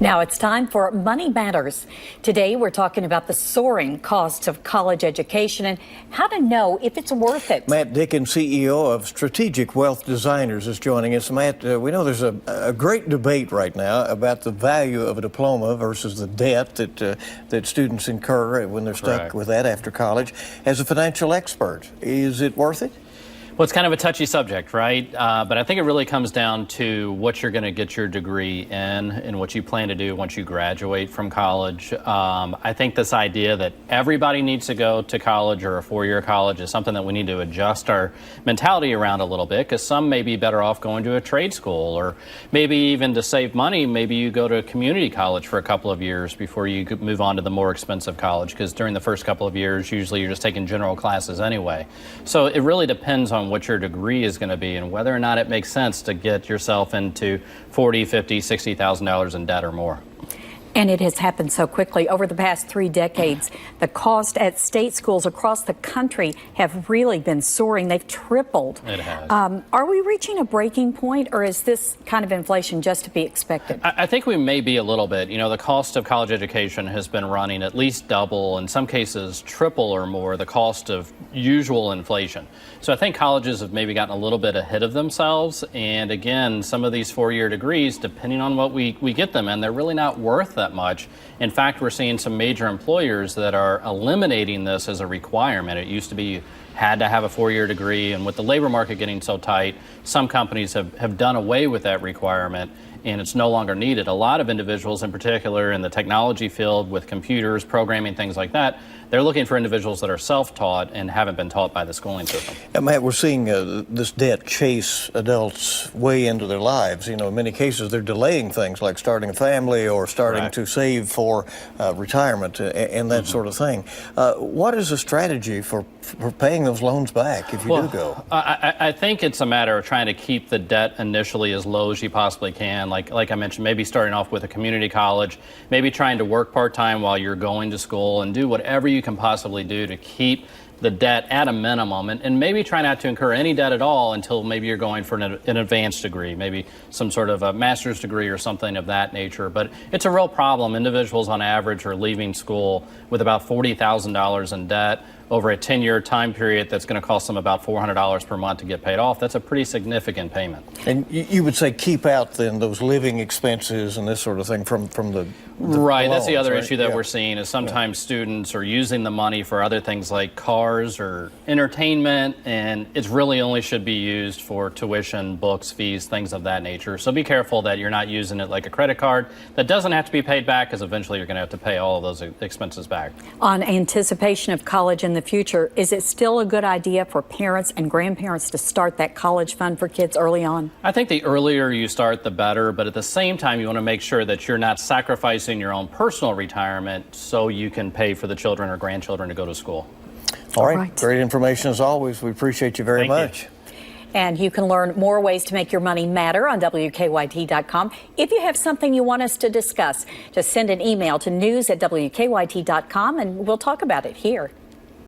Now it's time for Money Matters. Today we're talking about the soaring costs of college education and how to know if it's worth it. Matt Dicken, CEO of Strategic Wealth Designers, is joining us. Matt, we know there's a great debate right now about the value of a diploma versus the debt that students incur when they're stuck with that after college. As a financial expert, is it worth it? Well, it's kind of a touchy subject, right? But I think it really comes down to what you're going to get your degree in and what you plan to do once you graduate from college. I think this idea that everybody needs to go to college or a four-year college is something that we need to adjust our mentality around a little bit, because some may be better off going to a trade school, or maybe even to save money, maybe you go to a community college for a couple of years before you could move on to the more expensive college, because during the first couple of years, usually you're just taking general classes anyway. So it really depends on what your degree is going to be and whether or not it makes sense to get yourself into $40,000, $50,000, $60,000 in debt or more. And it has happened so quickly. Over the past 3 decades, the cost at state schools across the country have really been soaring. They've tripled. It has. Are we reaching a breaking point, or is this kind of inflation just to be expected? I think we may be a little bit. You know, the cost of college education has been running at least double, in some cases triple or more, the cost of usual inflation. So I think colleges have maybe gotten a little bit ahead of themselves. And again, some of these four-year degrees, depending on what we get them in, they're really not worth that much. In fact, we're seeing some major employers that are eliminating this as a requirement. It used to be you had to have a four-year degree, and with the labor market getting so tight, some companies have done away with that requirement, and it's no longer needed. A lot of individuals, in particular in the technology field with computers, programming, things like that, they're looking for individuals that are self-taught and haven't been taught by the schooling system. Matt, we're seeing this debt chase adults way into their lives. You know, in many cases, they're delaying things like starting a family or starting to save for retirement and that sort of thing. What is a strategy for paying those loans back if you do go? I think it's a matter of trying to keep the debt initially as low as you possibly can. Like I mentioned, maybe starting off with a community college, maybe trying to work part-time while you're going to school, and do whatever you can possibly do to keep the debt at a minimum, and maybe try not to incur any debt at all until maybe you're going for an advanced degree, maybe some sort of a master's degree or something of that nature. But it's a real problem. Individuals on average are leaving school with about $40,000 in debt over a 10-year time period that's going to cost them about $400 per month to get paid off. That's a pretty significant payment. And you would say keep out then those living expenses and this sort of thing from the right. loans, that's the other issue that we're seeing is sometimes students are using the money for other things like cars or entertainment, and it's really only should be used for tuition, books, fees, things of that nature. So be careful that you're not using it like a credit card that doesn't have to be paid back, because eventually you're going to have to pay all of those expenses back. On anticipation of college in the future, is it still a good idea for parents and grandparents to start that college fund for kids early on? I think the earlier you start, the better, but at the same time, you want to make sure that you're not sacrificing your own personal retirement so you can pay for the children or grandchildren to go to school. All right. Great information as always. We appreciate you very much. And you can learn more ways to make your money matter on WKYT.com. If you have something you want us to discuss, just send an email to news@WKYT.com and we'll talk about it here.